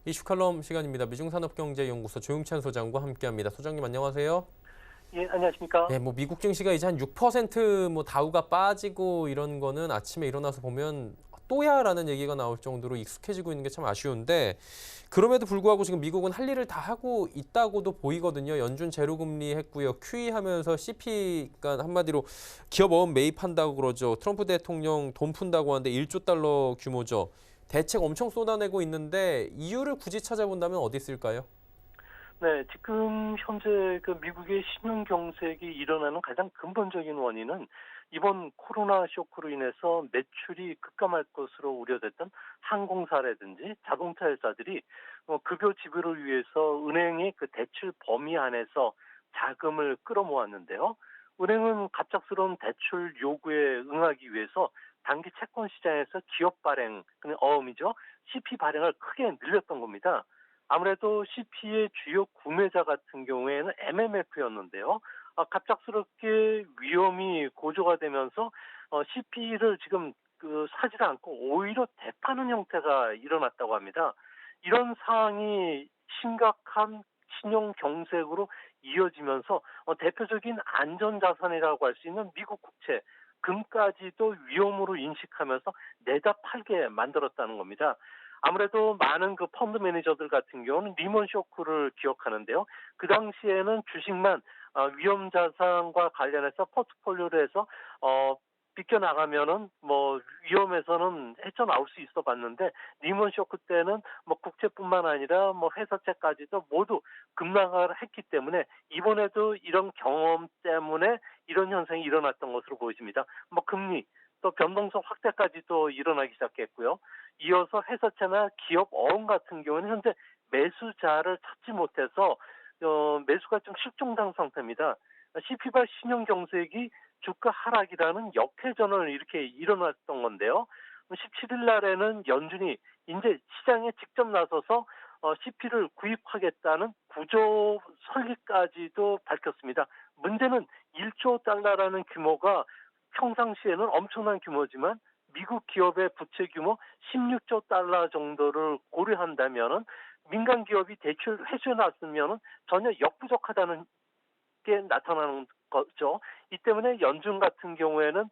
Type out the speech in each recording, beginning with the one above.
이슈 칼럼 시간입니다. 미중산업경제연구소 조용찬 소장과 함께합니다. 소장님 안녕하세요. 예, 안녕하십니까? 네, 미국 증시가 이제 한 6% 다우가 빠지고 이런 거는 아침에 일어나서 보면 또야라는 얘기가 나올 정도로 익숙해지고 있는 게 참 아쉬운데 그럼에도 불구하고 지금 미국은 할 일을 다 하고 있다고도 보이거든요. 연준 제로금리 했고요. QE 하면서 CP, 그러니까 한마디로 기업 어음 매입한다고 그러죠. 트럼프 대통령 돈 푼다고 하는데 1조 달러 규모죠. 대책 엄청 쏟아내고 있는데 이유를 굳이 찾아본다면 어디 있을까요? 네, 지금 현재 그 미국의 신용 경색이 일어나는 가장 근본적인 원인은 이번 코로나 쇼크로 인해서 매출이 급감할 것으로 우려됐던 항공사라든지 자동차 회사들이 급여 지불을 위해서 은행의 그 대출 범위 안에서 자금을 끌어모았는데요. 은행은 갑작스러운 대출 요구에 응하기 위해서 단기 채권 시장에서 기업 발행, 그냥 어음이죠. CP 발행을 크게 늘렸던 겁니다. 아무래도 CP의 주요 구매자 같은 경우에는 MMF였는데요. 갑작스럽게 위험이 고조가 되면서 CP를 지금 사지 않고 오히려 대파는 형태가 일어났다고 합니다. 이런 상황이 심각한 신용 경색으로 이어지면서 대표적인 안전자산이라고 할 수 있는 미국 국채, 금까지도 위험으로 인식하면서 내다 팔게 만들었다는 겁니다. 아무래도 많은 그 펀드 매니저들 같은 경우는 리먼 쇼크를 기억하는데요. 그 당시에는 주식만 위험 자산과 관련해서 포트폴리오로 해서 비껴 나가면은 위험에서는 헤쳐나올 수 있어 봤는데 리먼 쇼크 때는 국채뿐만 아니라 회사채까지도 모두 급락을 했기 때문에 이번에도 이런 경험 때문에 이런 현상이 일어났던 것으로 보여집니다. 금리 또 변동성 확대까지도 일어나기 시작했고요. 이어서 회사채나 기업 어음 같은 경우는 현재 매수자를 찾지 못해서 매수가 좀 실종당 상태입니다. CP발 신용 경색이 주가 하락이라는 역회전을 이렇게 일어났던 건데요. 17일 날에는 연준이 이제 시장에 직접 나서서 CP를 구입하겠다는 구조 설립까지도 밝혔습니다. 문제는 1조 달러라는 규모가 평상시에는 엄청난 규모지만 미국 기업의 부채 규모 16조 달러 정도를 고려한다면은 민간 기업이 대출 회수해 놨으면은 전혀 역부족하다는 게 나타나는 거죠. 이 때문에 연준 같은 경우에는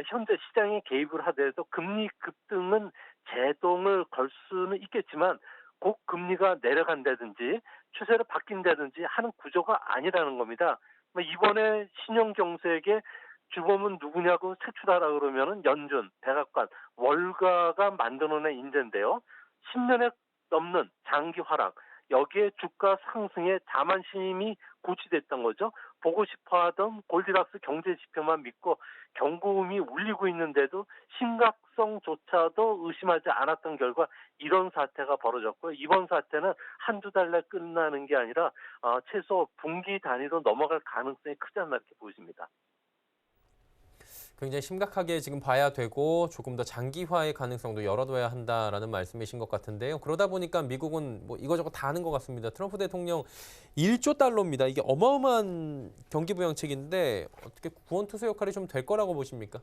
현재 시장에 개입을 하더라도 금리 급등은 제동을 걸 수는 있겠지만 곧 금리가 내려간다든지 추세를 바뀐다든지 하는 구조가 아니라는 겁니다. 이번에 신용 경색에 주범은 누구냐고 색출하라 그러면은 연준, 백악관, 월가가 만들어낸 인재인데요. 10년에 넘는 장기 하락, 여기에 주가 상승에 자만심이 고취됐던 거죠. 보고 싶어하던 골디락스 경제 지표만 믿고 경고음이 울리고 있는데도 심각성조차도 의심하지 않았던 결과 이런 사태가 벌어졌고요. 이번 사태는 한두 달 내 끝나는 게 아니라 최소 분기 단위로 넘어갈 가능성이 크지 않나 이렇게 보입니다. 굉장히 심각하게 지금 봐야 되고 조금 더 장기화의 가능성도 열어둬야 한다라는 말씀이신 것 같은데요. 그러다 보니까 미국은 이거저거 다 하는 것 같습니다. 트럼프 대통령 1조 달러입니다. 이게 어마어마한 경기 부양책인데 어떻게 구원투수 역할이 좀 될 거라고 보십니까?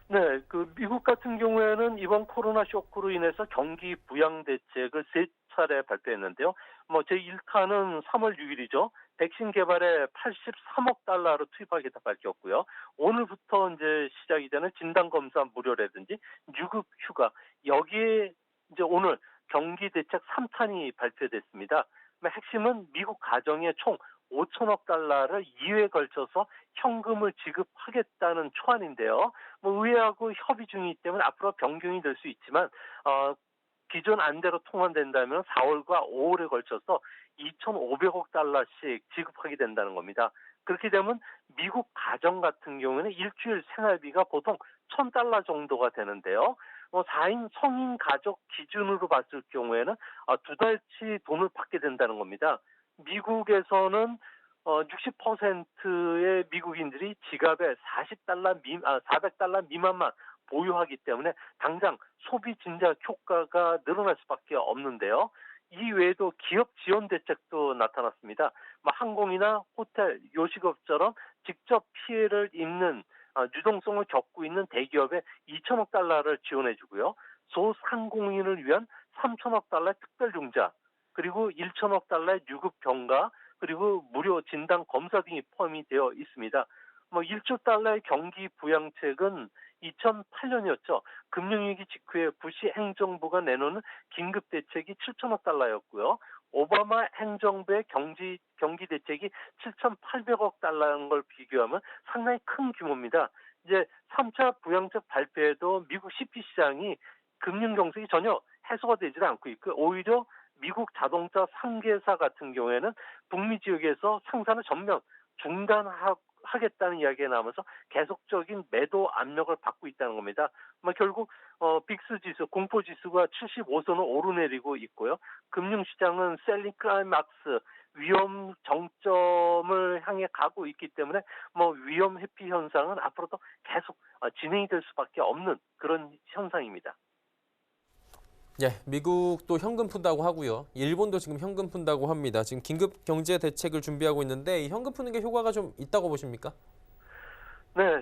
네, 그 미국 같은 경우에는 이번 코로나 쇼크로 인해서 경기 부양 대책을 세 차례 발표했는데요. 제1탄은 3월 6일이죠. 백신 개발에 83억 달러를 투입하겠다 밝혔고요. 오늘부터 이제 시작이 되는 진단 검사 무료라든지 유급 휴가 여기에 이제 오늘 경기 대책 3탄이 발표됐습니다. 핵심은 미국 가정에 총 5천억 달러를 2회에 걸쳐서 현금을 지급하겠다는 초안인데요. 의회하고 협의 중이기 때문에 앞으로 변경이 될 수 있지만 기존 안대로 통과된다면 4월과 5월에 걸쳐서 2,500억 달러씩 지급하게 된다는 겁니다. 그렇게 되면 미국 가정 같은 경우에는 일주일 생활비가 보통 1,000달러 정도가 되는데요. 4인 성인 가족 기준으로 봤을 경우에는 두 달치 돈을 받게 된다는 겁니다. 미국에서는 60%의 미국인들이 지갑에 400달러 미만만 보유하기 때문에 당장 소비 진작 효과가 늘어날 수밖에 없는데요. 이 외에도 기업 지원 대책도 나타났습니다. 항공이나 호텔, 요식업처럼 직접 피해를 입는 유동성을 겪고 있는 대기업에 2천억 달러를 지원해주고요. 소상공인을 위한 3천억 달러의 특별융자, 그리고 1천억 달러의 유급 병가, 그리고 무료 진단 검사 등이 포함이 되어 있습니다. 1조 달러의 경기 부양책은 2008년이었죠. 금융위기 직후에 부시 행정부가 내놓은 긴급 대책이 7천억 달러였고요. 오바마 행정부의 경기 대책이 7,800억 달러인 걸 비교하면 상당히 큰 규모입니다. 이제 3차 부양책 발표에도 미국 CP 시장이 금융 경색이 전혀 해소가 되지 않고 있고, 오히려 미국 자동차 3개사 같은 경우에는 북미 지역에서 생산을 전면 중단하겠다는 이야기가 나오면서 계속적인 매도 압력을 받고 있다는 겁니다. 결국 빅스 지수, 공포 지수가 75선을 오르내리고 있고요. 금융시장은 셀링 클라이막스, 위험 정점을 향해 가고 있기 때문에 위험 회피 현상은 앞으로도 계속 진행이 될 수밖에 없는 그런 현상입니다. 예, 미국도 현금 푼다고 하고요. 일본도 지금 현금 푼다고 합니다. 지금 긴급 경제 대책을 준비하고 있는데 이 현금 푸는 게 효과가 좀 있다고 보십니까? 네,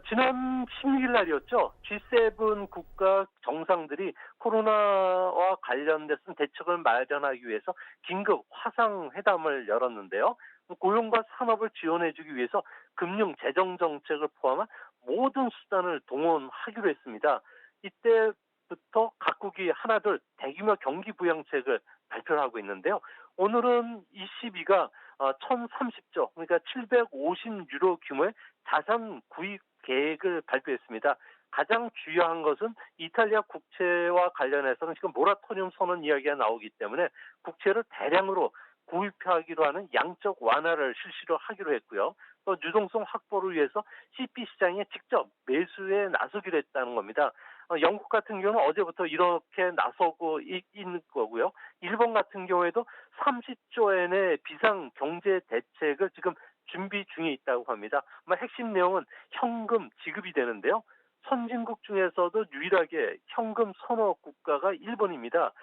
지난 16일 날이었죠. G7 국가 정상들이 코로나와 관련돼서 대책을 마련하기 위해서 긴급 화상회담을 열었는데요. 고용과 산업을 지원해주기 위해서 금융, 재정 정책을 포함한 모든 수단을 동원하기로 했습니다. 이때부터 각국이 하나둘 대규모 경기 부양책을 발표를 하고 있는데요. 오늘은 ECB가 1,030조, 그러니까 750유로 규모의 자산 구입 계획을 발표했습니다. 가장 중요한 것은 이탈리아 국채와 관련해서는 지금 모라토리움 선언 이야기가 나오기 때문에 국채를 대량으로 구입하기로 하는 양적 완화를 실시로 하기로 했고요. 또 유동성 확보를 위해서 CP 시장에 직접 매수에 나서기로 했다는 겁니다. 영국 같은 경우는 어제부터 이렇게 나서고 있는 거고요. 일본 같은 경우에도 30조엔의 비상 경제 대책을 지금 준비 중에 있다고 합니다. 핵심 내용은 현금 지급이 되는데요. 선진국 중에서도 유일하게 현금 선호 국가가 일본입니다.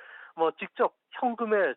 직접 현금을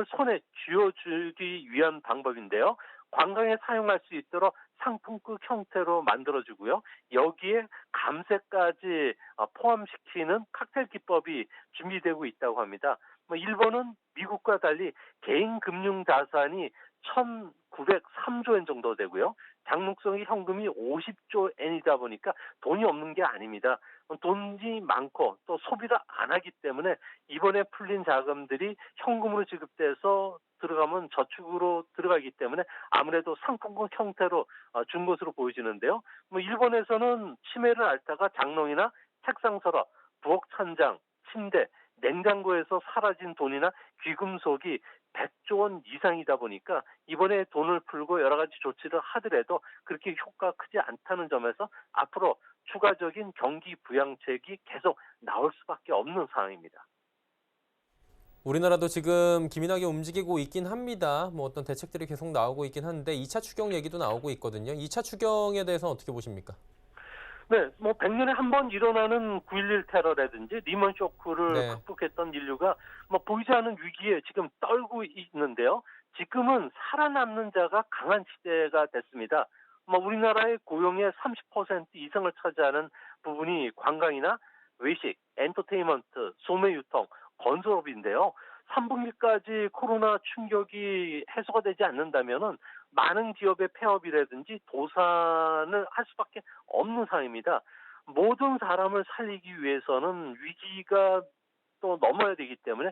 손에 쥐어주기 위한 방법인데요. 관광에 사용할 수 있도록 상품급 형태로 만들어주고요. 여기에 감세까지 포함시키는 칵테일 기법이 준비되고 있다고 합니다. 일본은 미국과 달리 개인 금융 자산이 1,903조 엔 정도 되고요. 장목성이 현금이 50조 엔이다 보니까 돈이 없는 게 아닙니다. 돈이 많고 또 소비를 안 하기 때문에 이번에 풀린 자금들이 현금으로 지급돼서 들어가면 저축으로 들어가기 때문에 아무래도 상품권 형태로 준 것으로 보여지는데요. 일본에서는 치매를 앓다가 장롱이나 책상 서랍, 부엌 천장, 침대, 냉장고에서 사라진 돈이나 귀금속이 100조 원 이상이다 보니까 이번에 돈을 풀고 여러 가지 조치를 하더라도 그렇게 효과가 크지 않다는 점에서 앞으로 추가적인 경기 부양책이 계속 나올 수밖에 없는 상황입니다. 우리나라도 지금 기민하게 움직이고 있긴 합니다. 어떤 대책들이 계속 나오고 있긴 한데 2차 추경 얘기도 나오고 있거든요. 2차 추경에 대해서 어떻게 보십니까? 네, 100년에 한 번 일어나는 9.11 테러라든지 리먼 쇼크를 네. 극복했던 인류가 보이지 않는 위기에 지금 떨고 있는데요. 지금은 살아남는 자가 강한 시대가 됐습니다. 우리나라의 고용의 30% 이상을 차지하는 부분이 관광이나 외식, 엔터테인먼트, 소매 유통, 건설업인데요. 3분기까지 코로나 충격이 해소가 되지 않는다면은 많은 기업의 폐업이라든지 도산을 할 수밖에 없는 상황입니다. 모든 사람을 살리기 위해서는 위기가 또 넘어야 되기 때문에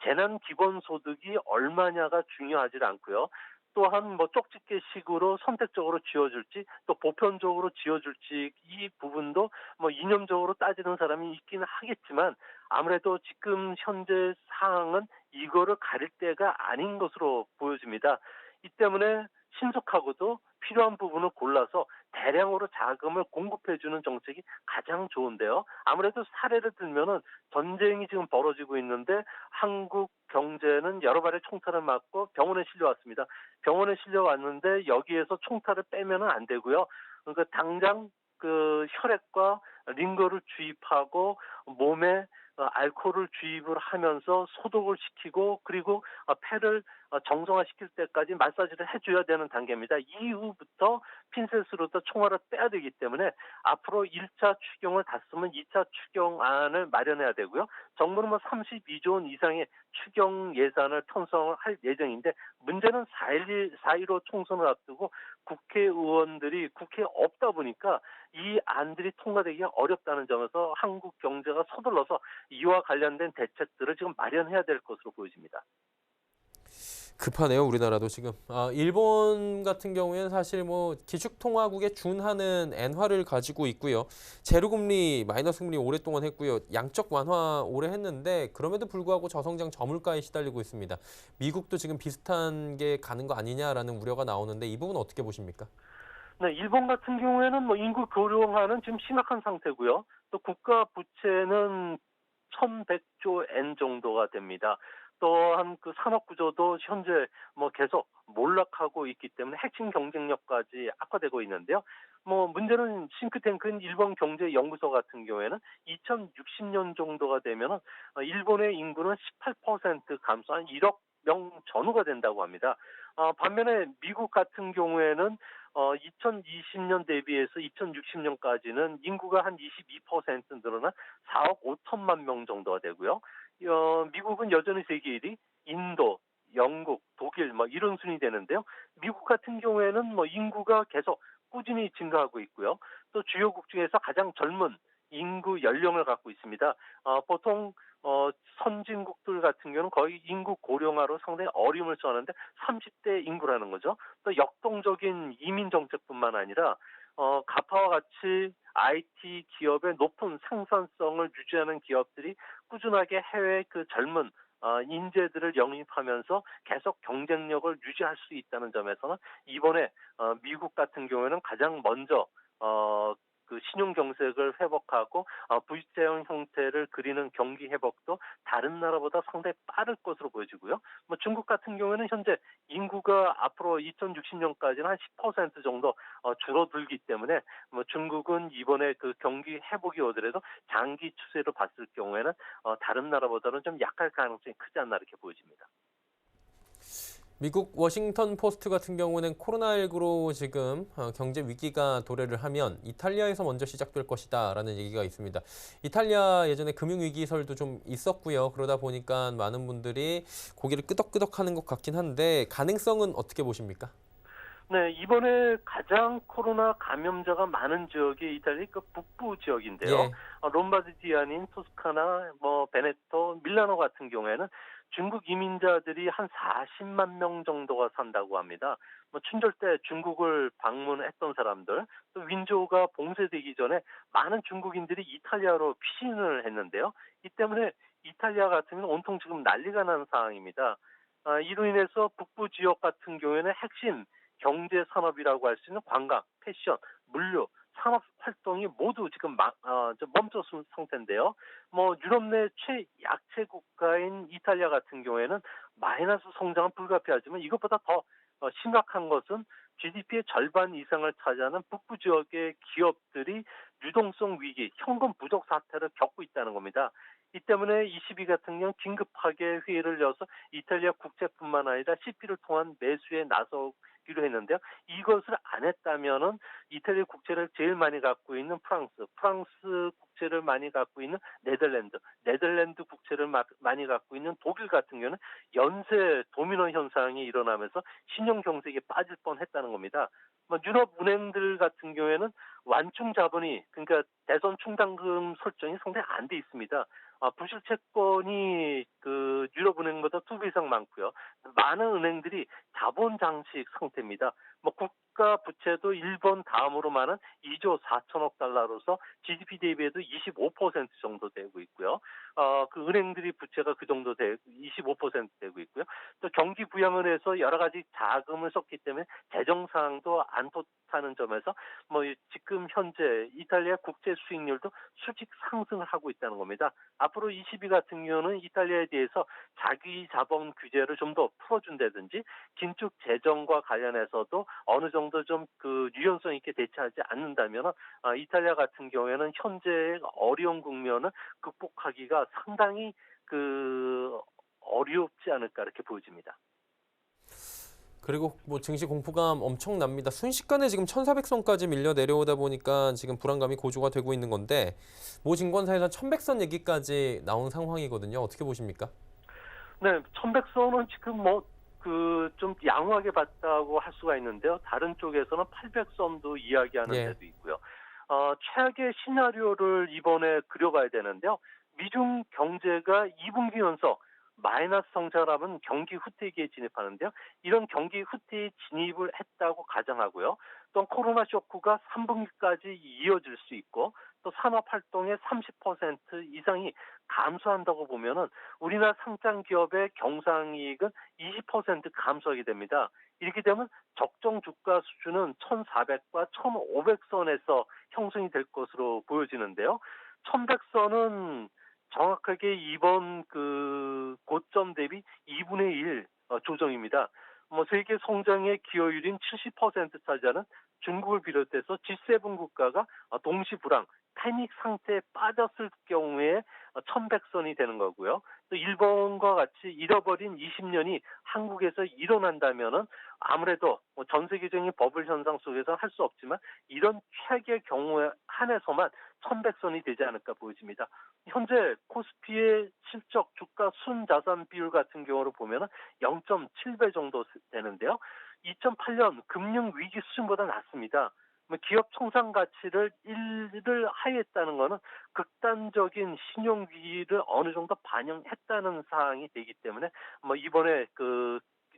재난 기본소득이 얼마냐가 중요하지 않고요. 또한 쪽집게식으로 선택적으로 지어줄지 또 보편적으로 지어줄지 이 부분도 이념적으로 따지는 사람이 있기는 하겠지만 아무래도 지금 현재 상황은 이거를 가릴 때가 아닌 것으로 보여집니다. 이 때문에 신속하고도 필요한 부분을 골라서 대량으로 자금을 공급해주는 정책이 가장 좋은데요. 아무래도 사례를 들면은 전쟁이 지금 벌어지고 있는데 한국 경제는 여러 발의 총탄을 맞고 병원에 실려왔습니다. 병원에 실려왔는데 여기에서 총탄을 빼면은 안 되고요. 그러니까 당장 혈액과 링거를 주입하고 몸에 알코올을 주입을 하면서 소독을 시키고 그리고 폐를 정상화시킬 때까지 마사지를 해줘야 되는 단계입니다. 이후부터 핀셋으로부터 총알을 빼야 되기 때문에 앞으로 1차 추경을 다 쓰면 2차 추경안을 마련해야 되고요. 정부는 뭐 32조 원 이상의 추경 예산을 편성을 할 예정인데 문제는 4.15 총선을 앞두고 국회의원들이 국회에 없다 보니까 이 안들이 통과되기가 어렵다는 점에서 한국 경제가 서둘러서 이와 관련된 대책들을 지금 마련해야 될 것으로 보여집니다. 급하네요, 우리나라도 지금. 일본 같은 경우에는 사실 뭐 기축통화국에 준하는 엔화를 가지고 있고요. 제로금리, 마이너스 금리 오랫동안 했고요. 양적 완화 오래 했는데 그럼에도 불구하고 저성장 저물가에 시달리고 있습니다. 미국도 지금 비슷한 게 가는 거 아니냐라는 우려가 나오는데 이 부분 어떻게 보십니까? 네, 일본 같은 경우에는 뭐 인구 고령화는 지금 심각한 상태고요. 또 국가 부채는 1,100조 엔 정도가 됩니다. 또한 그 산업 구조도 현재 뭐 계속 몰락하고 있기 때문에 핵심 경쟁력까지 악화되고 있는데요. 뭐 문제는 싱크탱크인 일본 경제연구소 같은 경우에는 2060년 정도가 되면은 일본의 인구는 18% 감소 한 1억 명 전후가 된다고 합니다. 반면에 미국 같은 경우에는 2020년 대비해서 2060년까지는 인구가 한 22% 늘어나 4억 5천만 명 정도가 되고요. 미국은 여전히 세계 1위, 인도, 영국, 독일 뭐 이런 순위 되는데요. 미국 같은 경우에는 뭐 인구가 계속 꾸준히 증가하고 있고요. 또 주요국 중에서 가장 젊은 인구 연령을 갖고 있습니다. 보통 선진국들 같은 경우는 거의 인구 고령화로 상당히 어려움을 써하는데 30대 인구라는 거죠. 또 역동적인 이민 정책뿐만 아니라 가파와 같이 IT 기업의 높은 생산성을 유지하는 기업들이 꾸준하게 해외 그 젊은 인재들을 영입하면서 계속 경쟁력을 유지할 수 있다는 점에서는 이번에 미국 같은 경우에는 가장 먼저 그 신용 경색을 회복하고 V자형 형태를 그리는 경기 회복도 다른 나라보다 상당히 빠를 것으로 보여지고요. 뭐 중국 같은 경우에는 현재 인구가 앞으로 2060년까지는 한 10% 정도 줄어들기 때문에 뭐 중국은 이번에 그 경기 회복이 오더라도 장기 추세로 봤을 경우에는 다른 나라보다는 좀 약할 가능성이 크지 않나 이렇게 보여집니다. 미국 워싱턴 포스트 같은 경우는 코로나19로 지금 경제 위기가 도래를 하면 이탈리아에서 먼저 시작될 것이다라는 얘기가 있습니다. 이탈리아 예전에 금융위기설도 좀 있었고요. 그러다 보니까 많은 분들이 고개를 끄덕끄덕하는 것 같긴 한데 가능성은 어떻게 보십니까? 네, 이번에 가장 코로나 감염자가 많은 지역이 이탈리 그 북부 지역인데요. 예. 롬바르디 아닌 토스카나, 뭐 베네토, 밀라노 같은 경우에는 중국 이민자들이 한 40만 명 정도가 산다고 합니다. 뭐 춘절 때 중국을 방문했던 사람들, 또 윈조우가 봉쇄되기 전에 많은 중국인들이 이탈리아로 피신을 했는데요. 이 때문에 이탈리아 같은 경우는 온통 지금 난리가 나는 상황입니다. 이로 인해서 북부 지역 같은 경우에는 핵심 경제 산업이라고 할 수 있는 관광, 패션, 물류, 산업 활동이 모두 지금 좀 멈춰선 상태인데요. 뭐 유럽 내 최약체 국가인 이탈리아 같은 경우에는 마이너스 성장은 불가피하지만 이것보다 더 심각한 것은 GDP의 절반 이상을 차지하는 북부 지역의 기업들이 유동성 위기, 현금 부족 사태를 겪고 있다는 겁니다. 이 때문에 22 같은 경우 긴급하게 회의를 열어서 이탈리아 국채뿐만 아니라 CP를 통한 매수에 나서기로 했는데요. 이것을 안 했다면은 이탈리아 국채를 제일 많이 갖고 있는 프랑스 국채를 많이 갖고 있는 네덜란드 국채를 많이 갖고 있는 독일 같은 경우는 연쇄 도미노 현상이 일어나면서 신용 경색에 빠질 뻔했다는 겁니다. 뭐 유럽 은행들 같은 경우에는 완충 자본이 그러니까 대선 충당금 설정이 상당히 안 돼 있습니다. 부실 채권이 그 유럽은행보다 2배 이상 많고요. 많은 은행들이 자본 장식 상태입니다. 뭐 국가 부채도 일본 다음으로 많은 2조 4천억 달러로서 GDP 대비해도 25% 정도 되고 있고요. 그 은행들이 부채가 그 정도 25% 되고 있고요. 또 경기 부양을 해서 여러 가지 자금을 썼기 때문에 재정 상황도 안 좋다는 점에서 뭐 지금 현재 이탈리아 국제 수익률도 수직 상승을 하고 있다는 겁니다. 앞으로 22 같은 경우는 이탈리아에 대해서 자기 자본 규제를 좀 더 풀어준다든지 긴축 재정과 관련해서도 어느 정도 좀 그 유연성 있게 대처하지 않는다면 이탈리아 같은 경우에는 현재의 어려운 국면을 극복하기가 상당히 그 어렵지 않을까 이렇게 보여집니다. 그리고 뭐 증시 공포감 엄청납니다. 순식간에 지금 1,400선까지 밀려 내려오다 보니까 지금 불안감이 고조가 되고 있는 건데 모 증권사에서 1,100선 얘기까지 나온 상황이거든요. 어떻게 보십니까? 네, 1100선은 지금 뭐 좀 양호하게 봤다고 할 수가 있는데요. 다른 쪽에서는 800선도 이야기하는 예. 데도 있고요. 최악의 시나리오를 이번에 그려봐야 되는데요. 미중 경제가 2분기 연속 마이너스 성장하면 경기 후퇴기에 진입하는데요. 이런 경기 후퇴에 진입을 했다고 가정하고요. 또 코로나 쇼크가 3분기까지 이어질 수 있고 또 산업 활동의 30% 이상이 감소한다고 보면은 우리나라 상장 기업의 경상이익은 20% 감소하게 됩니다. 이렇게 되면 적정 주가 수준은 1,400과 1,500선에서 형성이 될 것으로 보여지는데요. 1,100선은 정확하게 이번 고점 대비 2분의 1 조정입니다. 뭐 세계 성장의 기여율인 70% 차지하는 중국을 비롯해서 G7 국가가 동시 불황, 패닉 상태에 빠졌을 경우에 1,100선이 되는 거고요. 또 일본과 같이 잃어버린 20년이 한국에서 일어난다면은 아무래도 전 세계적인 버블 현상 속에서 할 수 없지만 이런 최악의 경우에 한해서만 1,100선이 되지 않을까 보여집니다. 현재 코스피의 실적 주가 순자산 비율 같은 경우를 보면은 0.7배 정도 되는데요. 2008년 금융 위기 수준보다 낮습니다. 뭐 기업 청산 가치를 1을 하회했다는 것은 극단적인 신용 위기를 어느 정도 반영했다는 사항이 되기 때문에 뭐 이번에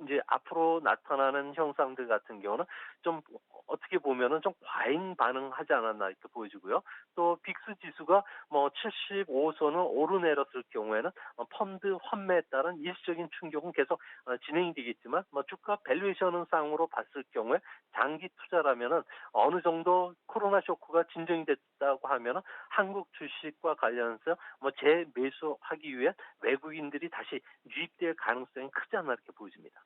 이제 앞으로 나타나는 형상들 같은 경우는 좀 어떻게 보면은 좀 과잉 반응하지 않았나 이렇게 보여지고요. 또 빅스 지수가 뭐 75선을 오르내렸을 경우에는 펀드 환매에 따른 일시적인 충격은 계속 진행이 되겠지만 뭐 주가 밸류에이션 상으로 봤을 경우에 장기 투자라면은 어느 정도 코로나 쇼크가 진정이 됐다고 하면은 한국 주식과 관련해서 뭐 재매수하기 위해 외국인들이 다시 유입될 가능성이 크지 않나 이렇게 보여집니다.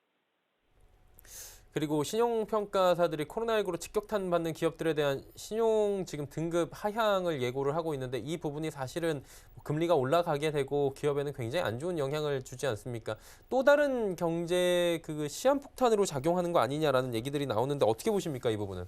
그리고 신용평가사들이 코로나19로 직격탄 받는 기업들에 대한 신용 지금 등급 하향을 예고를 하고 있는데 이 부분이 사실은 금리가 올라가게 되고 기업에는 굉장히 안 좋은 영향을 주지 않습니까? 또 다른 경제 시한폭탄으로 작용하는 거 아니냐라는 얘기들이 나오는데 어떻게 보십니까, 이 부분은?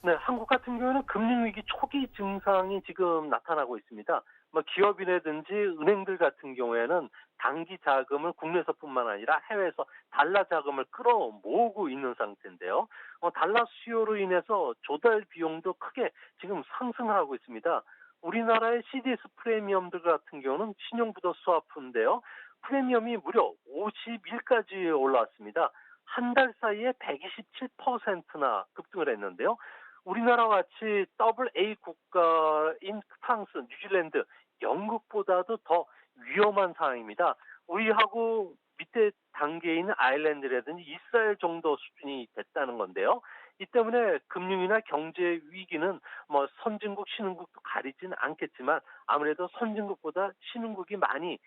네, 한국 같은 경우는 금융위기 초기 증상이 지금 나타나고 있습니다. 뭐 기업이라든지 은행들 같은 경우에는 단기 자금을 국내에서뿐만 아니라 해외에서 달러 자금을 끌어모으고 있는 상태인데요. 달러 수요로 인해서 조달 비용도 크게 지금 상승하고 있습니다. 우리나라의 CDS 프리미엄들 같은 경우는 신용부도 스와프인데요. 프리미엄이 무려 50일까지 올라왔습니다. 한 달 사이에 127%나 급등을 했는데요. 우리나라와 같이 더블 A 국가인 프랑스, 뉴질랜드, 영국보다도 더 위험한 상황입니다. 우리하고 밑에 단계에 있는 아일랜드라든지 이스라엘 정도 수준이 됐다는 건데요. 이 때문에 금융이나 경제 위기는 뭐 선진국, 신흥국도 가리지는 않겠지만 아무래도 선진국보다 신흥국이 많이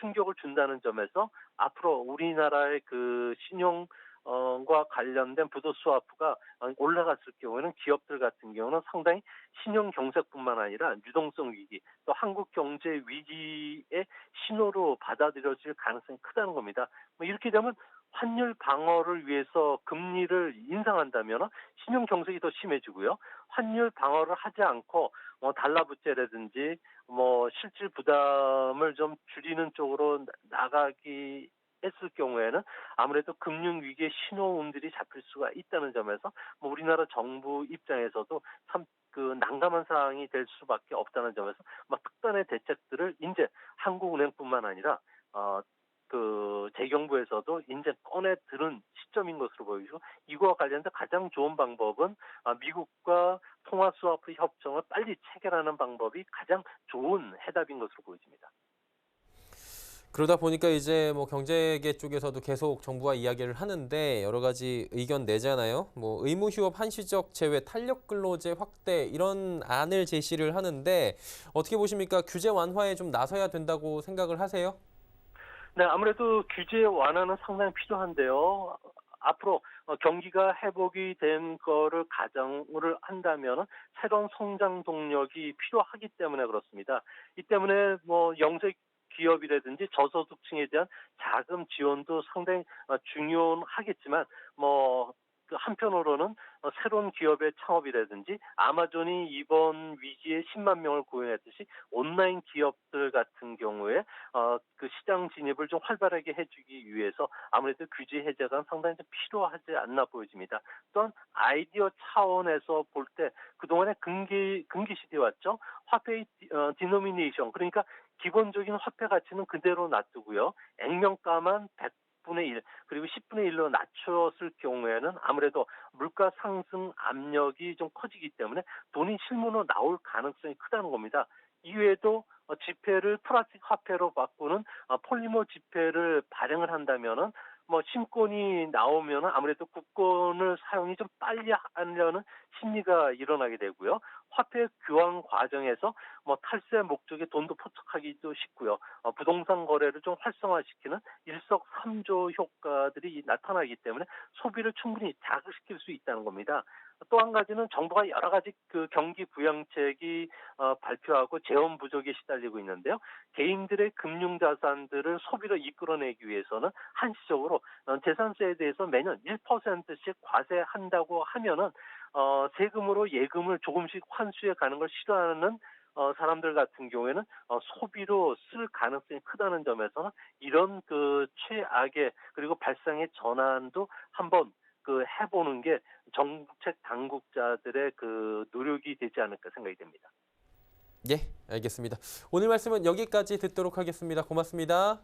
충격을 준다는 점에서 앞으로 우리나라의 신용 과 관련된 부도 스와프가 올라갔을 경우에는 기업들 같은 경우는 상당히 신용 경색뿐만 아니라 유동성 위기 또 한국 경제 위기의 신호로 받아들여질 가능성이 크다는 겁니다. 뭐 이렇게 되면 환율 방어를 위해서 금리를 인상한다면 신용 경색이 더 심해지고요. 환율 방어를 하지 않고 달러 부채라든지 뭐 실질 부담을 좀 줄이는 쪽으로 나가기 했을 경우에는 아무래도 금융 위기의 신호음들이 잡힐 수가 있다는 점에서 뭐 우리나라 정부 입장에서도 참 난감한 상황이 될 수밖에 없다는 점에서 뭐 특단의 대책들을 이제 한국은행뿐만 아니라 재경부에서도 이제 꺼내 들은 시점인 것으로 보이고 이거와 관련해서 가장 좋은 방법은 미국과 통화 스와프 협정을 빨리 체결하는 방법이 가장 좋은 해답인 것으로 보여집니다. 그러다 보니까 이제 뭐 경제계 쪽에서도 계속 정부와 이야기를 하는데 여러 가지 의견 내잖아요. 뭐 의무휴업 한시적 제외, 탄력근로제 확대 이런 안을 제시를 하는데 어떻게 보십니까? 규제 완화에 좀 나서야 된다고 생각을 하세요? 네, 아무래도 규제 완화는 상당히 필요한데요. 앞으로 경기가 회복이 된 거를 가정을 한다면 새로운 성장 동력이 필요하기 때문에 그렇습니다. 이 때문에 뭐 영세 기업이라든지 저소득층에 대한 자금 지원도 상당히 중요하겠지만 그 한편으로는 새로운 기업의 창업이라든지 아마존이 이번 위기에 10만 명을 고용했듯이 온라인 기업들 같은 경우에 그 시장 진입을 좀 활발하게 해주기 위해서 아무래도 규제 해제가 상당히 좀 필요하지 않나 보여집니다. 또한 아이디어 차원에서 볼 때 그동안에 금기 시대에 왔죠. 화폐의 디노미네이션, 그러니까 기본적인 화폐 가치는 그대로 놔두고요. 액면가만 100분의 1 그리고 10분의 1로 낮췄을 경우에는 아무래도 물가 상승 압력이 좀 커지기 때문에 돈이 실물로 나올 가능성이 크다는 겁니다. 이외에도 지폐를 플라스틱 화폐로 바꾸는 폴리머 지폐를 발행을 한다면은 신권이 나오면 아무래도 국권을 사용이 좀 빨리 하려는 심리가 일어나게 되고요. 화폐 교환 과정에서 탈세 목적의 돈도 포착하기도 쉽고요. 부동산 거래를 좀 활성화시키는 일석삼조 효과들이 나타나기 때문에 소비를 충분히 자극시킬 수 있다는 겁니다. 또 한 가지는 정부가 여러 가지 그 경기 부양책이 발표하고 재원 부족에 시달리고 있는데요. 개인들의 금융 자산들을 소비로 이끌어내기 위해서는 한시적으로 재산세에 대해서 매년 1%씩 과세한다고 하면은 세금으로 예금을 조금씩 환수해 가는 걸 싫어하는 사람들 같은 경우에는 소비로 쓸 가능성이 크다는 점에서는 이런 그 최악의 그리고 발상의 전환도 한번 그 해보는 게 정책 당국자들의 그 노력이 되지 않을까 생각이 됩니다. 예, 알겠습니다. 오늘 말씀은 여기까지 듣도록 하겠습니다. 고맙습니다.